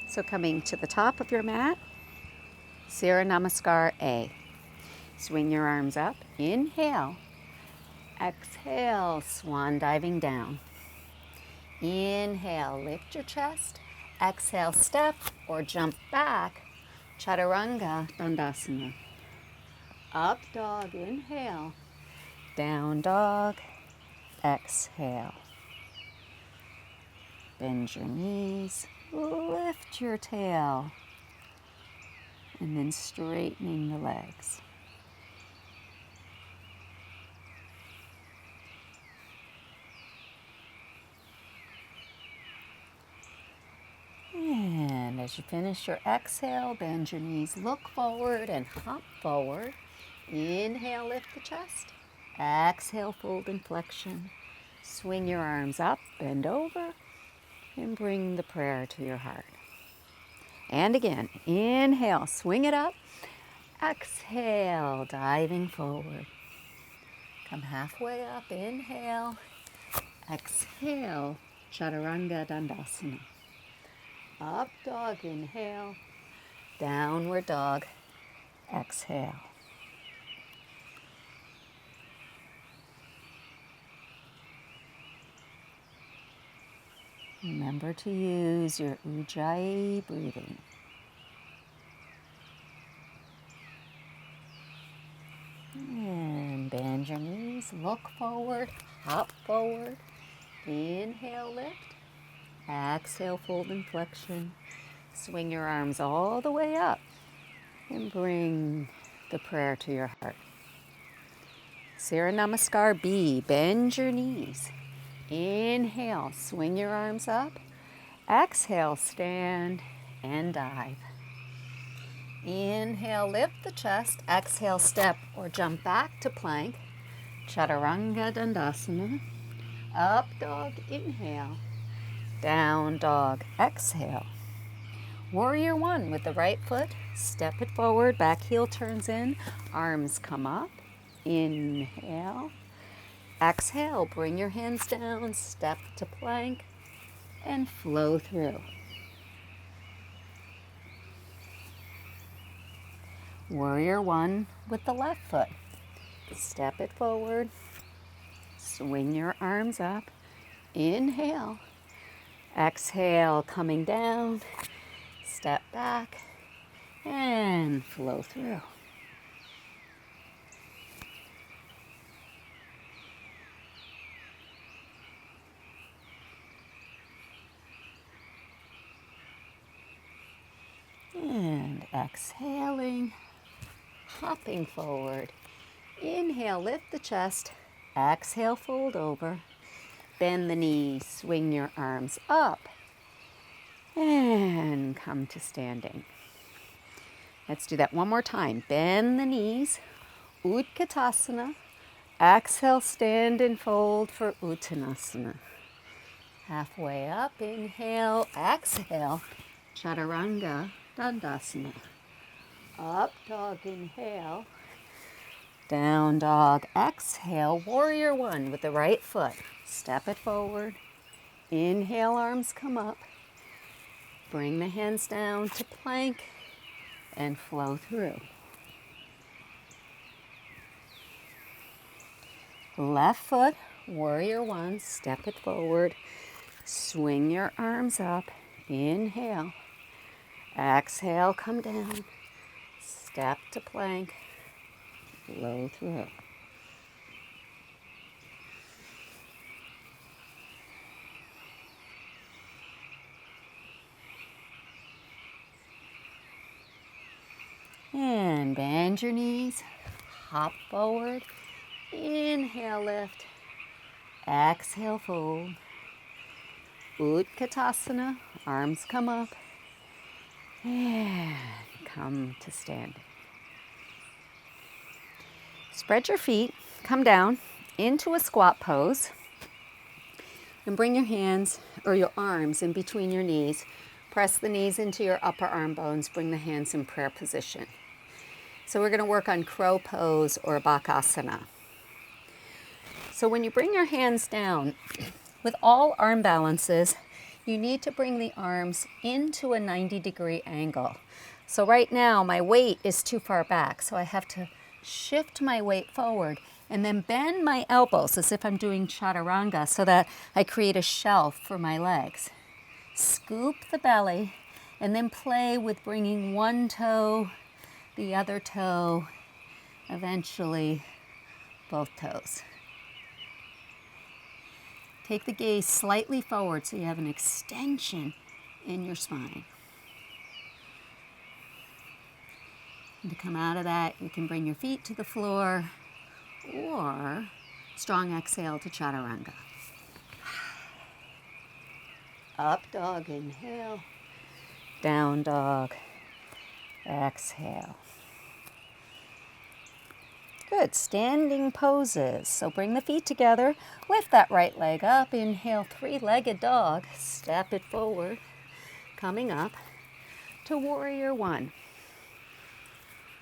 So coming to the top of your mat, Surya Namaskar A. Swing your arms up, inhale, exhale, swan diving down. Inhale, lift your chest, exhale, step or jump back, Chaturanga Dandasana. Up dog, inhale, down dog, exhale. Bend your knees, lift your tail, and then straightening the legs. And as you finish your exhale, bend your knees, look forward and hop forward. Inhale, lift the chest. Exhale, fold and flexion. Swing your arms up, bend over, and bring the prayer to your heart. And again, inhale, swing it up. Exhale, diving forward. Come halfway up, inhale. Exhale, Chaturanga Dandasana. Up dog, inhale. Downward dog, exhale. Remember to use your Ujjayi breathing. And bend your knees, look forward, hop forward. Inhale, lift. Exhale, fold and flexion. Swing your arms all the way up and bring the prayer to your heart. Surya Namaskar B. Bend your knees. Inhale, swing your arms up. Exhale, stand and dive. Inhale, lift the chest. Exhale, step or jump back to plank. Chaturanga Dandasana. Up dog, inhale. Down dog, exhale. Warrior one with the right foot. Step it forward, back heel turns in. Arms come up. Inhale. Exhale, bring your hands down, step to plank, and flow through. Warrior one with the left foot. Step it forward, swing your arms up, inhale. Exhale, coming down, step back, and flow through. And exhaling, hopping forward. Inhale, lift the chest. Exhale, fold over. Bend the knees, swing your arms up. And come to standing. Let's do that one more time. Bend the knees, Utkatasana. Exhale, stand and fold for Uttanasana. Halfway up, inhale, exhale, Chaturanga Dandasana. Up dog, inhale. Down dog, exhale. Warrior one with the right foot. Step it forward. Inhale, arms come up. Bring the hands down to plank and flow through. Left foot, warrior one. Step it forward. Swing your arms up. Inhale. Exhale, come down. Step to plank. Flow through. And bend your knees. Hop forward. Inhale, lift. Exhale, fold. Utkatasana. Arms come up. And come to standing. Spread your feet, come down into a squat pose, and bring your hands or your arms in between your knees. Press the knees into your upper arm bones, bring the hands in prayer position. So we're going to work on crow pose or bakasana. So when you bring your hands down, with all arm balances, you need to bring the arms into a 90-degree angle. So right now my weight is too far back, so I have to shift my weight forward and then bend my elbows as if I'm doing chaturanga so that I create a shelf for my legs. Scoop the belly and then play with bringing one toe, the other toe, eventually both toes. Take the gaze slightly forward so you have an extension in your spine. And to come out of that, you can bring your feet to the floor or strong exhale to chaturanga. Up dog, inhale. Down dog, exhale. Good, standing poses. So bring the feet together, lift that right leg up, inhale, three-legged dog, step it forward, coming up to warrior one.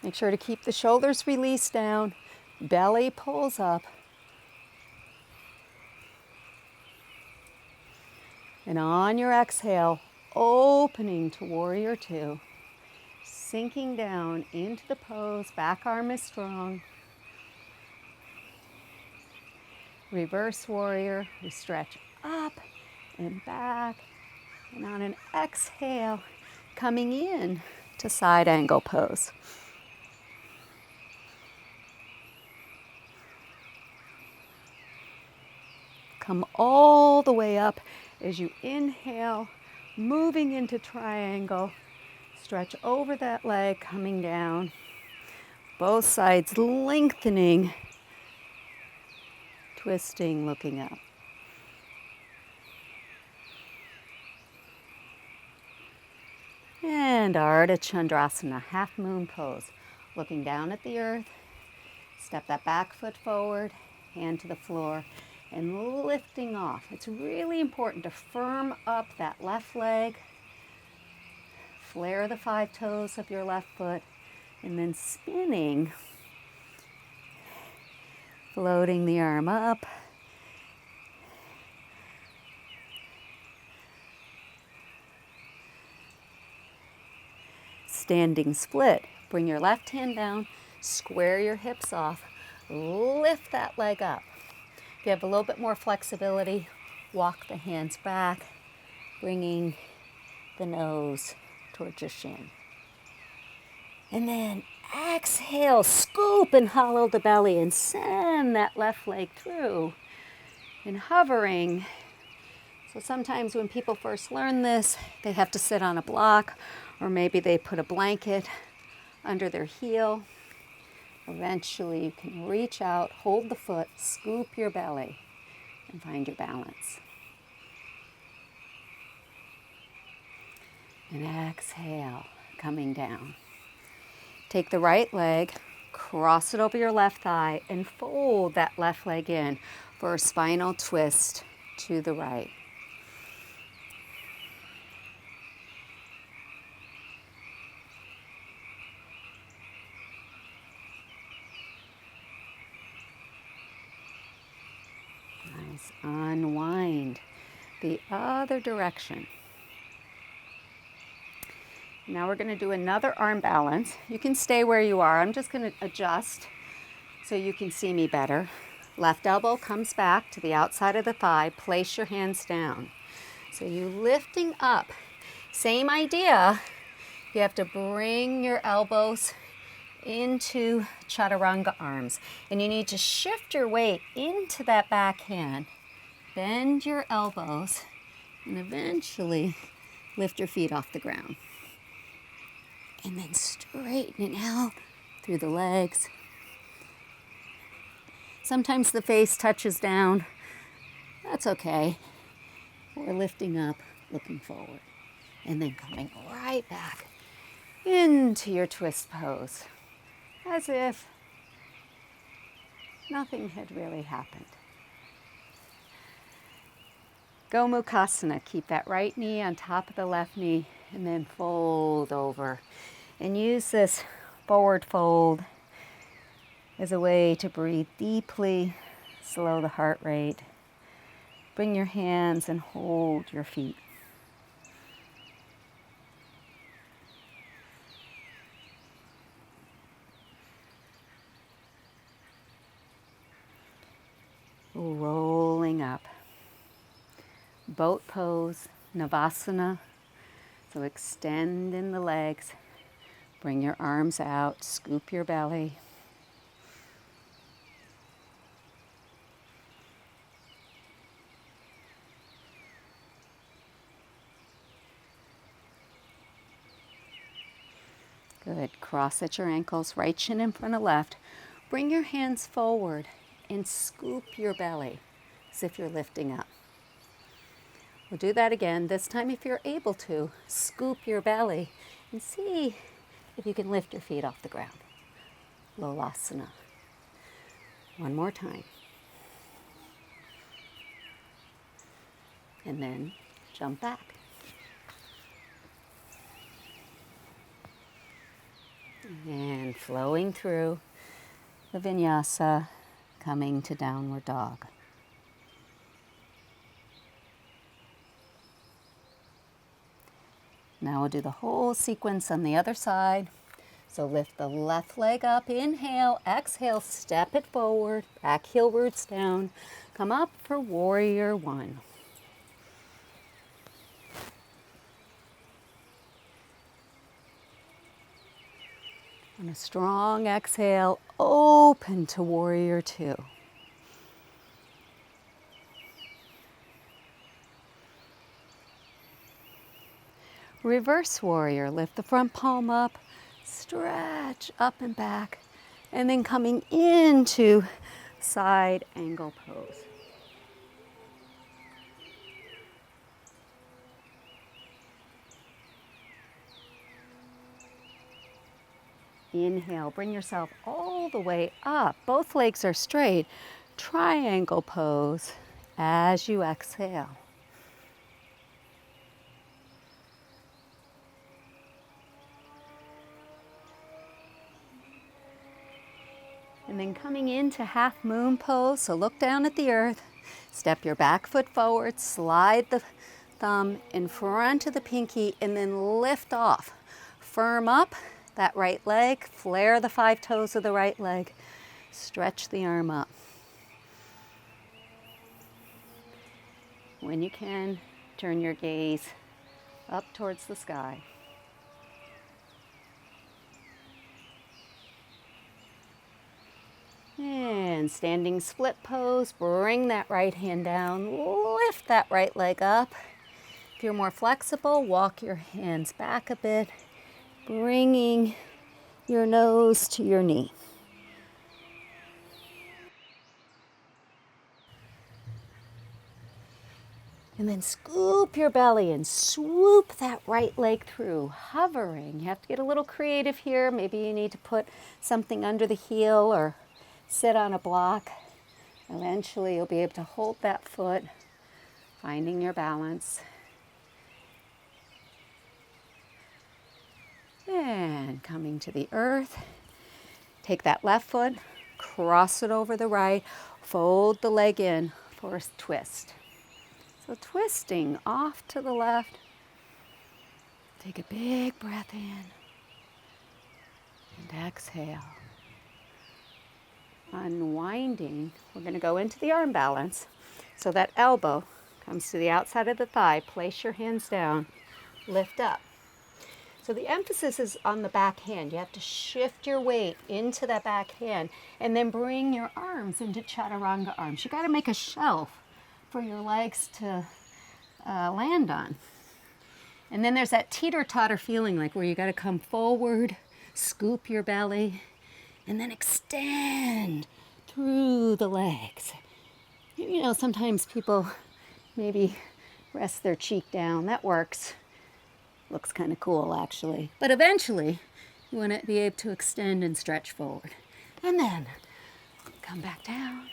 Make sure to keep the shoulders released down, belly pulls up. And on your exhale, opening to warrior two, sinking down into the pose, back arm is strong. Reverse warrior, we stretch up and back. And on an exhale, coming in to side angle pose. Come all the way up as you inhale, moving into triangle. Stretch over that leg, coming down. Both sides lengthening. Twisting, looking up. And Ardha Chandrasana, half moon pose. Looking down at the earth. Step that back foot forward, hand to the floor, and lifting off. It's really important to firm up that left leg. Flare the 5 toes of your left foot, and then spinning. Floating the arm up. Standing split. Bring your left hand down, square your hips off, lift that leg up. If you have a little bit more flexibility, walk the hands back, bringing the nose towards your shin. And then exhale, scoop and hollow the belly and send that left leg through. And hovering. So sometimes when people first learn this, they have to sit on a block, or maybe they put a blanket under their heel. Eventually you can reach out, hold the foot, scoop your belly, and find your balance. And exhale, coming down. Take the right leg, cross it over your left thigh, and fold that left leg in for a spinal twist to the right. Nice. Unwind the other direction. Now we're going to do another arm balance. You can stay where you are. I'm just going to adjust so you can see me better. Left elbow comes back to the outside of the thigh. Place your hands down. So you're lifting up. Same idea. You have to bring your elbows into chaturanga arms. And you need to shift your weight into that back hand. Bend your elbows and eventually lift your feet off the ground. And then straighten it out through the legs. Sometimes the face touches down. That's okay. We're lifting up, looking forward. And then coming right back into your twist pose. As if nothing had really happened. Gomukhasana. Keep that right knee on top of the left knee and then fold over. And use this forward fold as a way to breathe deeply, slow the heart rate. Bring your hands and hold your feet. boat pose, Navasana. So extend in the legs, bring your arms out, scoop your belly. Good. Cross at your ankles, right shin in front of left. Bring your hands forward and scoop your belly as if you're lifting up. We'll do that again. This time, if you're able to, scoop your belly and see if you can lift your feet off the ground. Lolasana. One more time. And then jump back. And flowing through the vinyasa, coming to downward dog. Now we'll do the whole sequence on the other side. So lift the left leg up, inhale, exhale, step it forward, back heel roots down. Come up for warrior one. On a strong exhale, open to warrior two. Reverse warrior, lift the front palm up, stretch up and back, and then coming into side angle pose. Inhale, bring yourself all the way up. Both legs are straight. Triangle pose as you exhale. And then coming into half moon pose, so look down at the earth, step your back foot forward, slide the thumb in front of the pinky, and then lift off. Firm up that right leg, flare the 5 toes of the right leg, stretch the arm up. When you can, turn your gaze up towards the sky. And standing split pose, bring that right hand down, lift that right leg up. If you're more flexible, walk your hands back a bit, bringing your nose to your knee. And then scoop your belly and swoop that right leg through, hovering. You have to get a little creative here. Maybe you need to put something under the heel or sit on a block. Eventually you'll be able to hold that foot, finding your balance. And coming to the earth, take that left foot, cross it over the right, fold the leg in for a twist. So twisting off to the left, take a big breath in and exhale. Unwinding, we're going to go into the arm balance. So that elbow comes to the outside of the thigh, place your hands down, lift up. So the emphasis is on the back hand. You have to shift your weight into that back hand and then bring your arms into chaturanga arms. You got to make a shelf for your legs to land on. And then there's that teeter-totter feeling, like where you got to come forward, scoop your belly, and then extend through the legs. You know, sometimes people maybe rest their cheek down. That works. Looks kind of cool, actually. But eventually, you want to be able to extend and stretch forward. And then come back down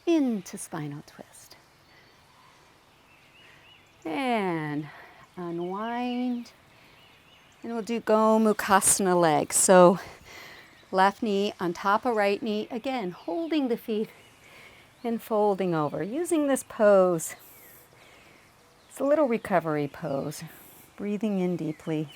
into spinal twist. And unwind. And we'll do Gomukhasana legs. So left knee on top of right knee. Again, holding the feet and folding over. Using this pose. It's a little recovery pose. Breathing in deeply.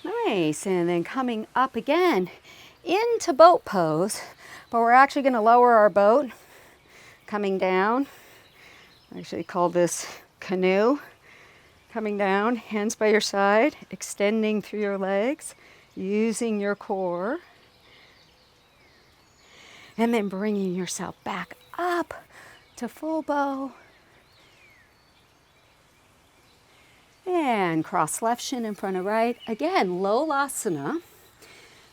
All Nice, and then coming up again into boat pose, but we're actually going to lower our boat, coming down. I actually call this canoe. Coming down, hands by your side, extending through your legs, using your core. And then bringing yourself back up to full bow. And cross left shin in front of right. Again, Lolasana.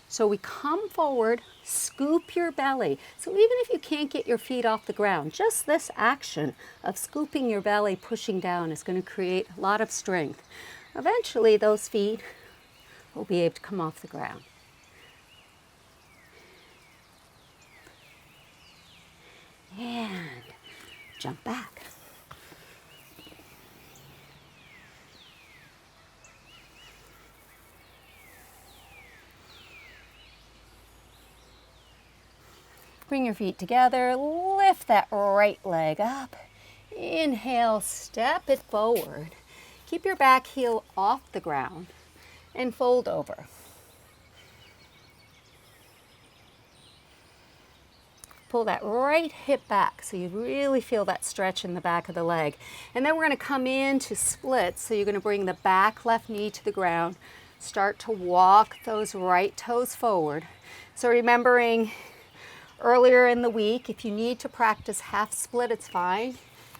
So we come forward, scoop your belly. So even if you can't get your feet off the ground, just this action of scooping your belly, pushing down is going to create a lot of strength. Eventually those feet will be able to come off the ground. And jump back. Bring your feet together, lift that right leg up. Inhale, step it forward. Keep your back heel off the ground and fold over. Pull that right hip back so you really feel that stretch in the back of the leg. And then we're going to come into splits. So you're going to bring the back left knee to the ground. Start to walk those right toes forward. So remembering earlier in the week, if you need to practice half split, it's fine.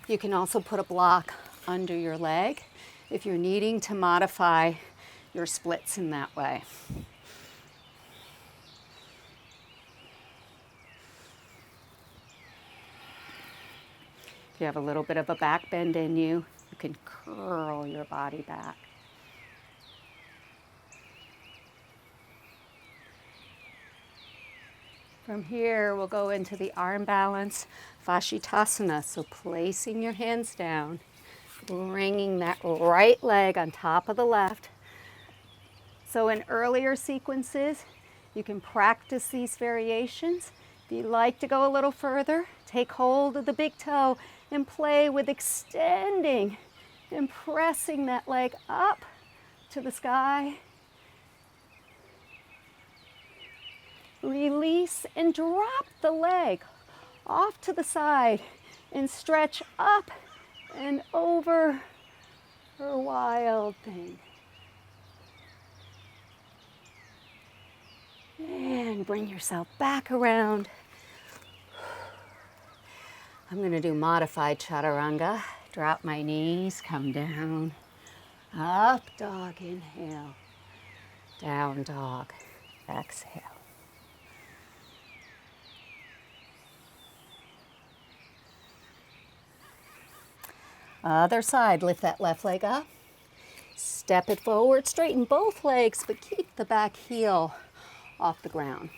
You can also put a block under your leg if you're needing to modify your splits in that way. If you have a little bit of a back bend in you, you can curl your body back. From here, we'll go into the arm balance, Vashitasana. So placing your hands down, bringing that right leg on top of the left. So in earlier sequences, you can practice these variations. If you'd like to go a little further, take hold of the big toe and play with extending and pressing that leg up to the sky. Release and drop the leg off to the side and stretch up and over for a wild thing. And bring yourself back around. I'm going to do modified chaturanga. Drop my knees, come down. Up dog, inhale. Down dog, exhale. Other side, lift that left leg up. Step it forward, straighten both legs, but keep the back heel off the ground.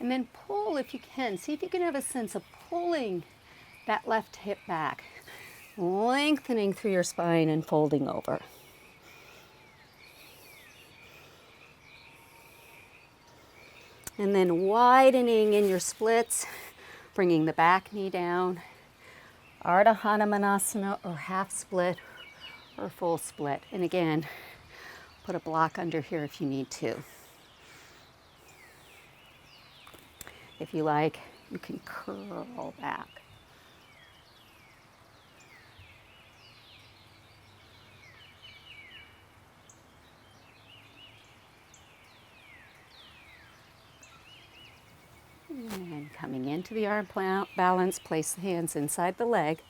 And then pull if you can. See if you can have a sense of pulling that left hip back, lengthening through your spine and folding over. And then widening in your splits, bringing the back knee down. Ardha Hanumanasana or half split or full split. And again, put a block under here if you need to. If you like, you can curl back. And coming into the arm balance, place the hands inside the leg.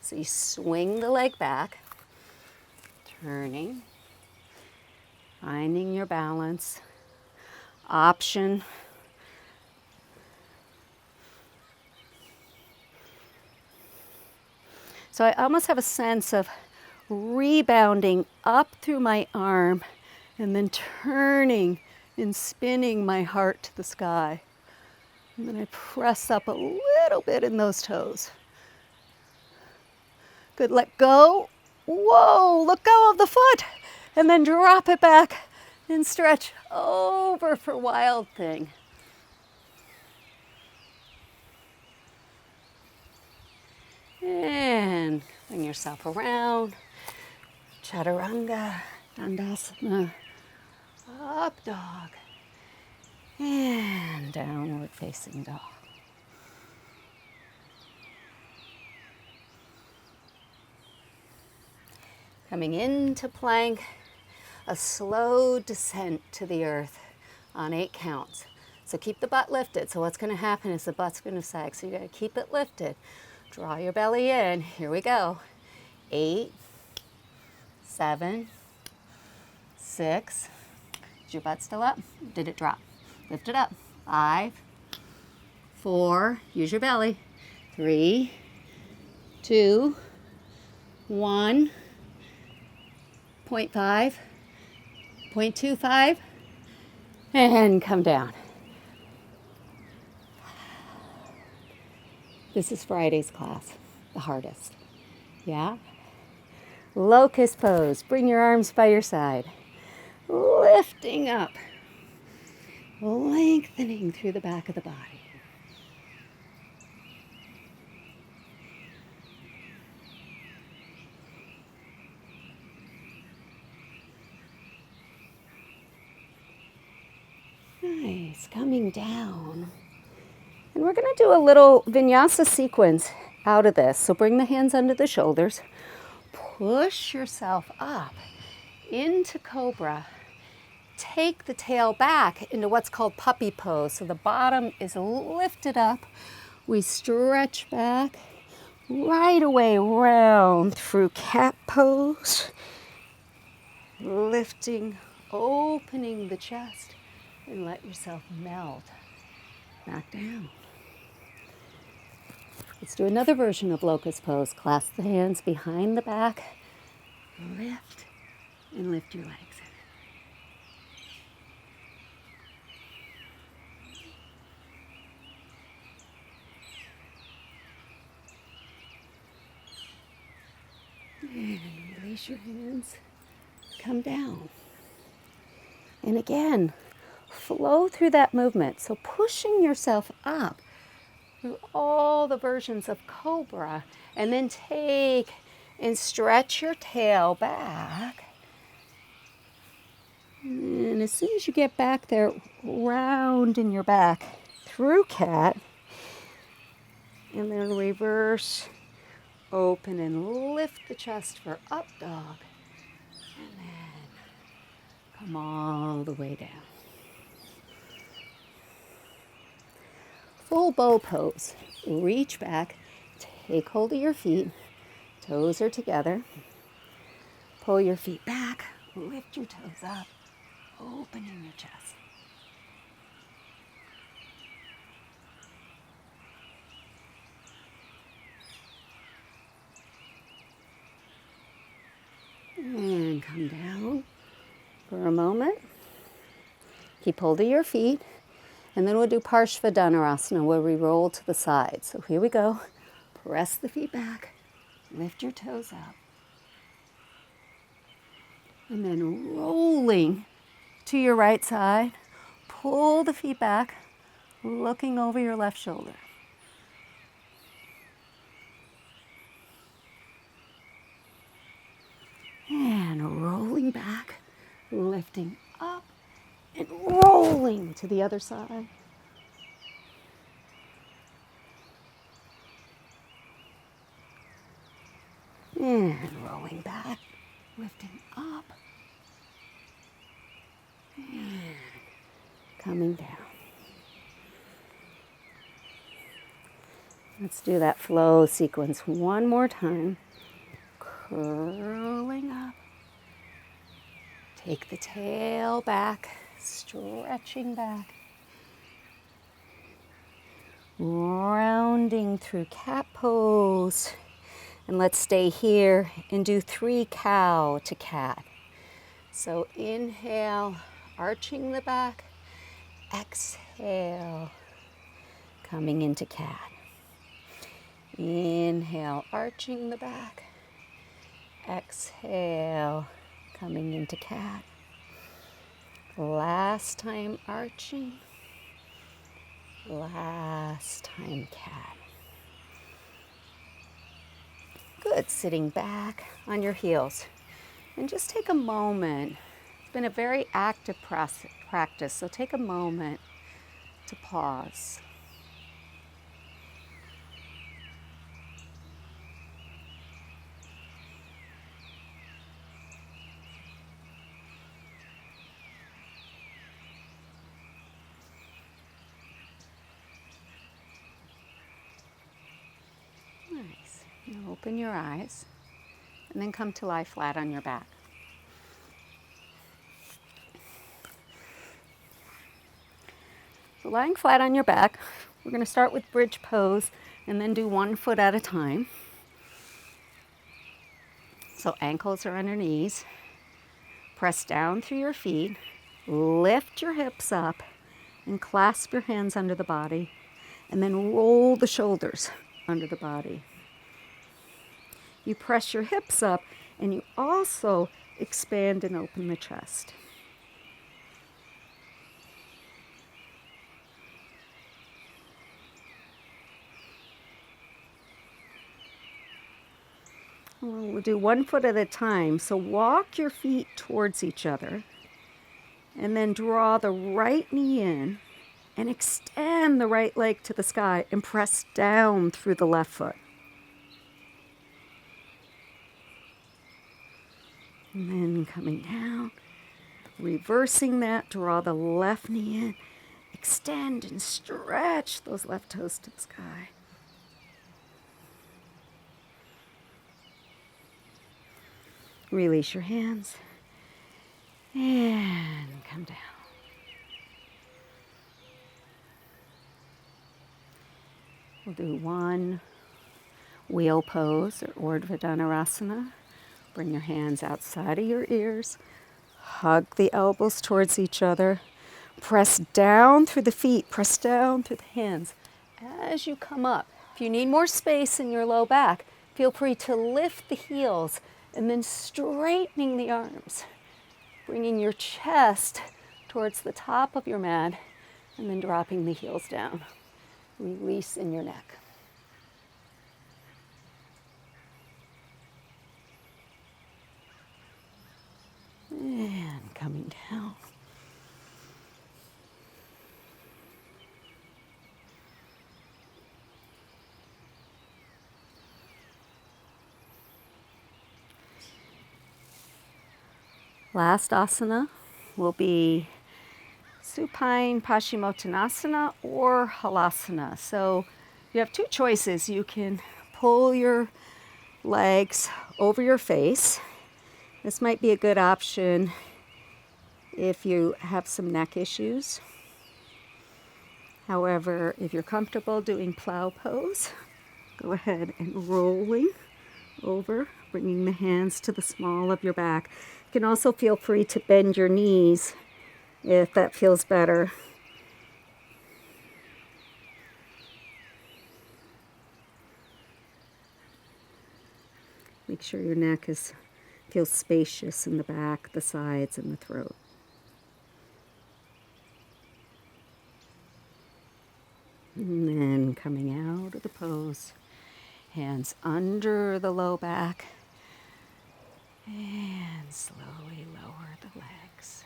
So you swing the leg back, turning, finding your balance. Option. So I almost have a sense of rebounding up through my arm and then turning and spinning my heart to the sky. And then I press up a little bit in those toes. Good, let go. Whoa, let go of the foot. And then drop it back and stretch over for wild thing. And bring yourself around. Chaturanga, Dandasana, up dog, and downward facing dog. Coming into plank, a slow descent to the earth on 8 counts. So keep the butt lifted. So what's going to happen is the butt's going to sag. So you got to keep it lifted. Draw your belly in. Here we go. 8, 7, 6. Is your butt still up? Did it drop? Lift it up. 5, 4. Use your belly. 3, 2, 1. 0.5, 0.25, and come down. This is Friday's class, the hardest. Yeah? Locust pose. Bring your arms by your side. Lifting up. Lengthening through the back of the body. Nice. Coming down. And we're going to do a little vinyasa sequence out of this. So bring the hands under the shoulders. Push yourself up into cobra. Take the tail back into what's called puppy pose. So the bottom is lifted up. We stretch back right away round through cat pose. Lifting, opening the chest, and let yourself melt back down. Let's do another version of locust pose. Clasp the hands behind the back. Lift and lift your legs. And release your hands. Come down. And again, flow through that movement. So pushing yourself up through all the versions of cobra, and then take and stretch your tail back. And as soon as you get back there, round in your back through cat, and then reverse, open and lift the chest for up dog, and then come all the way down. Full bow pose. Reach back, take hold of your feet, toes are together. Pull your feet back, lift your toes up, opening your chest. And come down for a moment. Keep hold of your feet. And then we'll do Parshvadhanurasana, where we roll to the side. So here we go. Press the feet back. Lift your toes up. And then rolling to your right side. Pull the feet back, looking over your left shoulder. And rolling back, lifting up, and rolling to the other side. And rolling back, lifting up, and coming down. Let's do that flow sequence one more time. Curling up. Take the tail back, stretching back. Rounding through cat pose. And let's stay here and do 3 cow to cat. So inhale, arching the back. Exhale, coming into cat. Inhale, arching the back. Exhale, coming into cat. Last time arching. Last time cat. Good, sitting back on your heels. And just take a moment. It's been a very active practice, so take a moment to pause. Nice. Now open your eyes and then come to lie flat on your back. So lying flat on your back, we're going to start with bridge pose and then do 1 foot at a time. So ankles are under knees. Press down through your feet, lift your hips up, and clasp your hands under the body, and then roll the shoulders under the body. You press your hips up, and you also expand and open the chest. We'll do 1 foot at a time. So walk your feet towards each other, and then draw the right knee in, and extend the right leg to the sky, and press down through the left foot. And then coming down, reversing that, draw the left knee in, extend and stretch those left toes to the sky. Release your hands and come down. We'll do 1 wheel pose or Urdhva Dhanurasana. Bring your hands outside of your ears. Hug the elbows towards each other. Press down through the feet. Press down through the hands. As you come up, if you need more space in your low back, feel free to lift the heels and then straightening the arms. Bringing your chest towards the top of your mat and then dropping the heels down. Release in your neck. And coming down. Last asana will be supine Paschimottanasana or Halasana. So you have 2 choices. You can pull your legs over your face. This might be a good option if you have some neck issues. However, if you're comfortable doing plow pose, go ahead and rolling over, bringing the hands to the small of your back. You can also feel free to bend your knees if that feels better. Make sure your neck feels spacious in the back, the sides, and the throat. And then coming out of the pose, hands under the low back, and slowly lower the legs.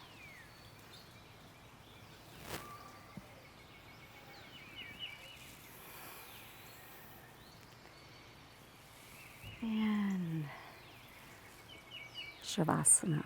And Shavasana.